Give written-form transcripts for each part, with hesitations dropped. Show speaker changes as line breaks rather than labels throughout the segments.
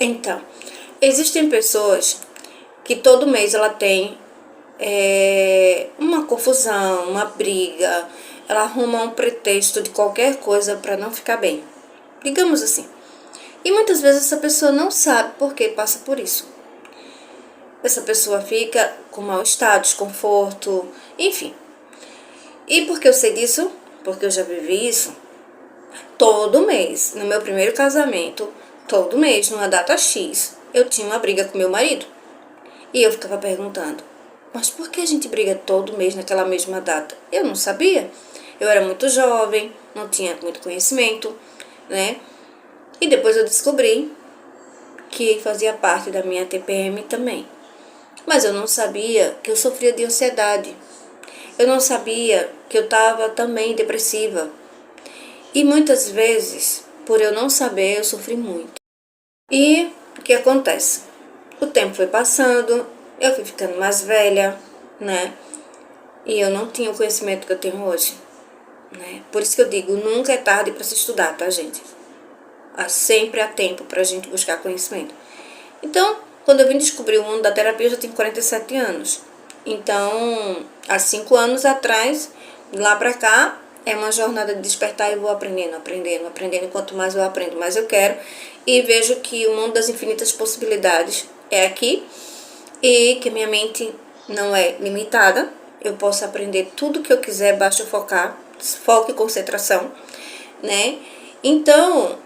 Então, existem pessoas que todo mês ela tem uma confusão, uma briga, ela arruma um pretexto de qualquer coisa para não ficar bem, digamos assim. E muitas vezes essa pessoa não sabe por que passa por isso. Essa pessoa fica com mal-estar, desconforto, enfim. E por que eu sei disso? Porque eu já vivi isso. Todo mês, no meu primeiro casamento, todo mês, numa data X, eu tinha uma briga com meu marido. E eu ficava perguntando, mas por que a gente briga todo mês naquela mesma data? Eu não sabia. Eu era muito jovem, não tinha muito conhecimento, né? E depois eu descobri que fazia parte da minha TPM também. Mas eu não sabia que eu sofria de ansiedade. Eu não sabia que eu estava também depressiva. E muitas vezes, por eu não saber, eu sofri muito. E o que acontece? O tempo foi passando, eu fui ficando mais velha, né? E eu não tinha o conhecimento que eu tenho hoje, né? Por isso que eu digo, nunca é tarde para se estudar, tá, gente? Sempre há tempo para a gente buscar conhecimento. Então, quando eu vim descobrir o mundo da terapia, eu já tinha 47 anos. Então, há 5 anos atrás, lá pra cá, é uma jornada de despertar e eu vou aprendendo. Quanto mais eu aprendo, mais eu quero. E vejo que o mundo das infinitas possibilidades é aqui e que minha mente não é limitada. Eu posso aprender tudo que eu quiser, basta eu focar, foco e concentração, né? Então,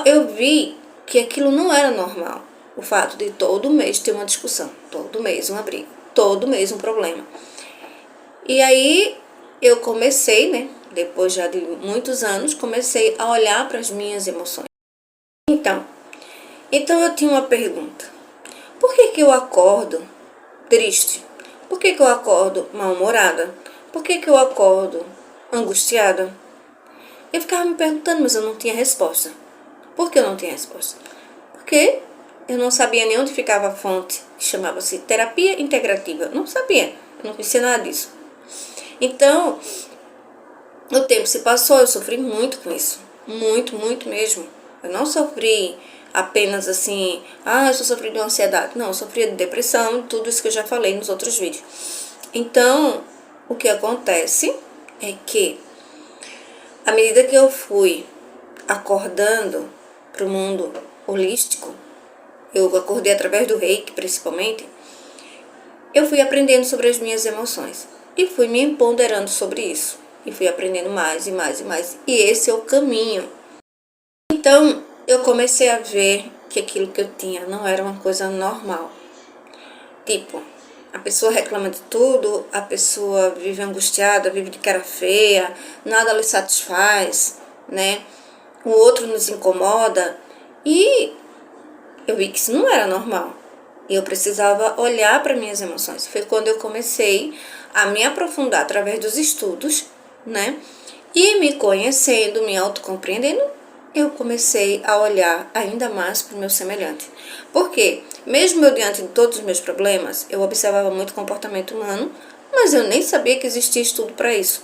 eu vi que aquilo não era normal. O fato de todo mês ter uma discussão, todo mês uma briga, todo mês um problema. E aí eu comecei, né, depois já de muitos anos, comecei a olhar para as minhas emoções. Então eu tinha uma pergunta. Por que eu acordo triste? Por que eu acordo mal-humorada? Por que eu acordo angustiada? Eu ficava me perguntando, mas eu não tinha resposta. Por que eu não tinha resposta? Porque eu não sabia nem onde ficava a fonte, que chamava-se terapia integrativa. Não sabia, eu não conhecia nada disso. Então, o tempo se passou, eu sofri muito com isso. Muito, muito mesmo. Eu não sofri apenas assim, eu só sofri de ansiedade. Não, eu sofria de depressão, tudo isso que eu já falei nos outros vídeos. Então, o que acontece é que, à medida que eu fui acordando para o mundo holístico, eu acordei através do Reiki principalmente, eu fui aprendendo sobre as minhas emoções e fui me empoderando sobre isso e fui aprendendo mais e mais e mais, e esse é o caminho. Então eu comecei a ver que aquilo que eu tinha não era uma coisa normal. Tipo, a pessoa reclama de tudo, a pessoa vive angustiada, vive de cara feia, nada lhe satisfaz, né? O outro nos incomoda e eu vi que isso não era normal. E eu precisava olhar para minhas emoções. Foi quando eu comecei a me aprofundar através dos estudos, né? E me conhecendo, me autocompreendendo, eu comecei a olhar ainda mais para o meu semelhante. Porque, mesmo eu diante de todos os meus problemas, eu observava muito o comportamento humano, mas eu nem sabia que existia estudo para isso.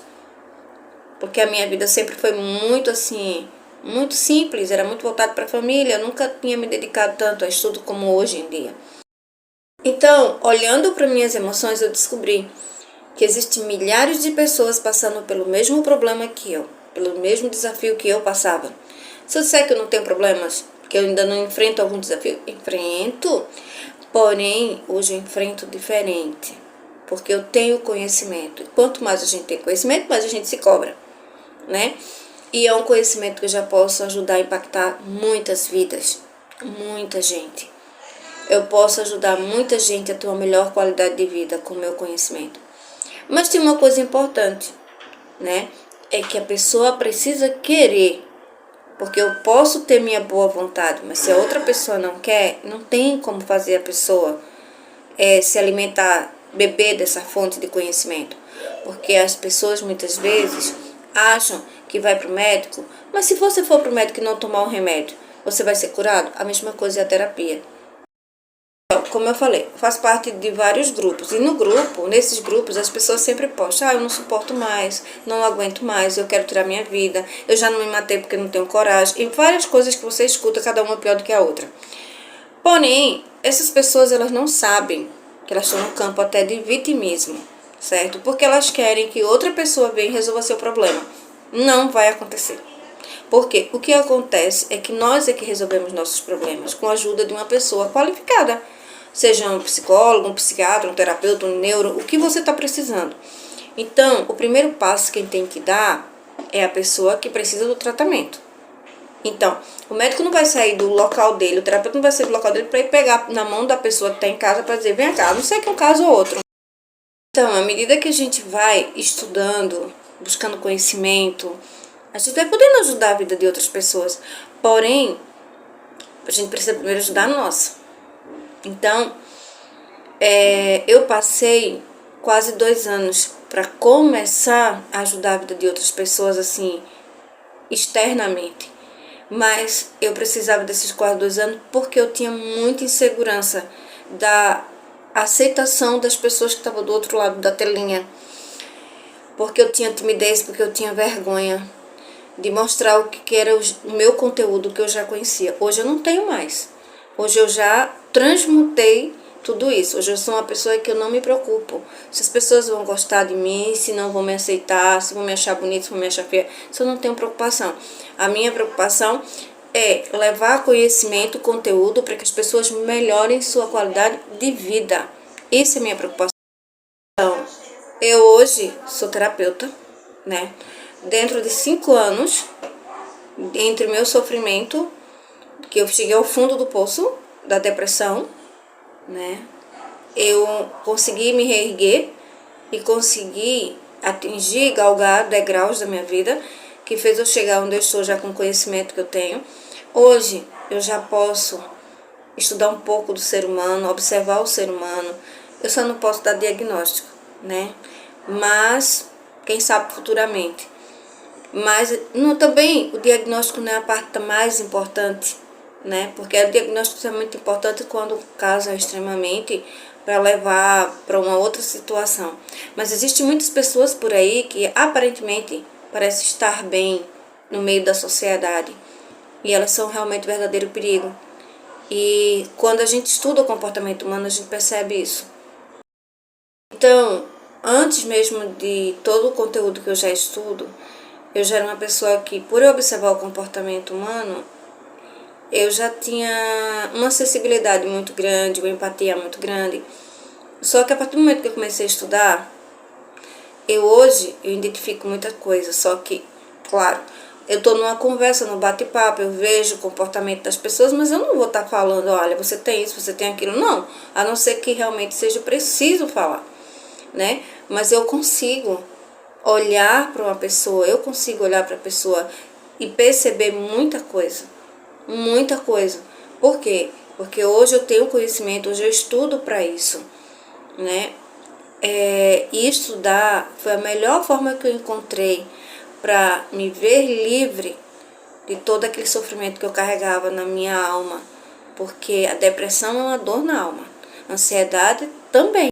Porque a minha vida sempre foi muito assim, muito simples, era muito voltada para a família, eu nunca tinha me dedicado tanto a estudo como hoje em dia. Então, olhando para minhas emoções, eu descobri que existem milhares de pessoas passando pelo mesmo problema que eu, pelo mesmo desafio que eu passava. Se eu disser que eu não tenho problemas, que eu ainda não enfrento algum desafio, enfrento, porém, hoje eu enfrento diferente, porque eu tenho conhecimento. Quanto mais a gente tem conhecimento, mais a gente se cobra, né? E é um conhecimento que eu já posso ajudar a impactar muitas vidas, muita gente. Eu posso ajudar muita gente a ter uma melhor qualidade de vida com o meu conhecimento. Mas tem uma coisa importante, né? É que a pessoa precisa querer. Porque eu posso ter minha boa vontade, mas se a outra pessoa não quer, não tem como fazer a pessoa se alimentar, beber dessa fonte de conhecimento. Porque as pessoas muitas vezes acham que vai para o médico, mas se você for para o médico e não tomar um remédio, você vai ser curado? A mesma coisa é a terapia. Então, como eu falei, eu faço parte de vários grupos. E no grupo, nesses grupos, as pessoas sempre postam: eu não suporto mais, não aguento mais, eu quero tirar minha vida, eu já não me matei porque não tenho coragem. E várias coisas que você escuta, cada uma pior do que a outra. Porém, essas pessoas, elas não sabem que elas estão no campo até de vitimismo, certo? Porque elas querem que outra pessoa venha e resolva seu problema. Não vai acontecer. Porque o que acontece é que nós é que resolvemos nossos problemas com a ajuda de uma pessoa qualificada. Seja um psicólogo, um psiquiatra, um terapeuta, um neuro, o que você está precisando. Então, o primeiro passo que quem tem que dar é a pessoa que precisa do tratamento. Então, o médico não vai sair do local dele, o terapeuta não vai sair do local dele para ir pegar na mão da pessoa que está em casa para dizer: vem cá, não sei que é um caso ou outro. Então, à medida que a gente vai estudando, buscando conhecimento, a gente vai podendo ajudar a vida de outras pessoas. Porém, a gente precisa primeiro ajudar a nossa. Então, eu passei quase 2 anos para começar a ajudar a vida de outras pessoas, assim, externamente. Mas eu precisava desses quase 2 anos porque eu tinha muita insegurança da aceitação das pessoas que estavam do outro lado da telinha. Porque eu tinha timidez, porque eu tinha vergonha de mostrar o que era o meu conteúdo que eu já conhecia. Hoje eu não tenho mais. Hoje eu já transmutei tudo isso. Hoje eu sou uma pessoa que eu não me preocupo se as pessoas vão gostar de mim, se não vão me aceitar, se vão me achar bonita, se vão me achar feia. Isso eu não tenho preocupação. A minha preocupação é levar conhecimento, conteúdo para que as pessoas melhorem sua qualidade de vida. Essa é a minha preocupação. Então, eu hoje sou terapeuta, né? Dentro de 5 anos, entre o meu sofrimento, que eu cheguei ao fundo do poço da depressão, né? Eu consegui me reerguer e consegui atingir, galgar degraus da minha vida, que fez eu chegar onde eu estou já com o conhecimento que eu tenho. Hoje eu já posso estudar um pouco do ser humano, observar o ser humano. Eu só não posso dar diagnóstico, né? Mas quem sabe futuramente. Mas também o diagnóstico não é a parte mais importante, né? Porque o diagnóstico é muito importante quando o caso é extremamente para levar para uma outra situação. Mas existem muitas pessoas por aí que aparentemente parecem estar bem no meio da sociedade e elas são realmente verdadeiro perigo. E quando a gente estuda o comportamento humano, a gente percebe isso. Então, antes mesmo de todo o conteúdo que eu já estudo, eu já era uma pessoa que, por eu observar o comportamento humano, eu já tinha uma sensibilidade muito grande, uma empatia muito grande. Só que a partir do momento que eu comecei a estudar, hoje eu identifico muita coisa. Só que, claro, eu estou numa conversa, no bate-papo, eu vejo o comportamento das pessoas, mas eu não vou estar falando: olha, você tem isso, você tem aquilo. Não, a não ser que realmente seja preciso falar, né? Mas eu consigo olhar para uma pessoa, eu consigo olhar para a pessoa e perceber muita coisa. Muita coisa. Por quê? Porque hoje eu tenho conhecimento, hoje eu estudo para isso, né? E estudar foi a melhor forma que eu encontrei para me ver livre de todo aquele sofrimento que eu carregava na minha alma. Porque a depressão é uma dor na alma, a ansiedade também.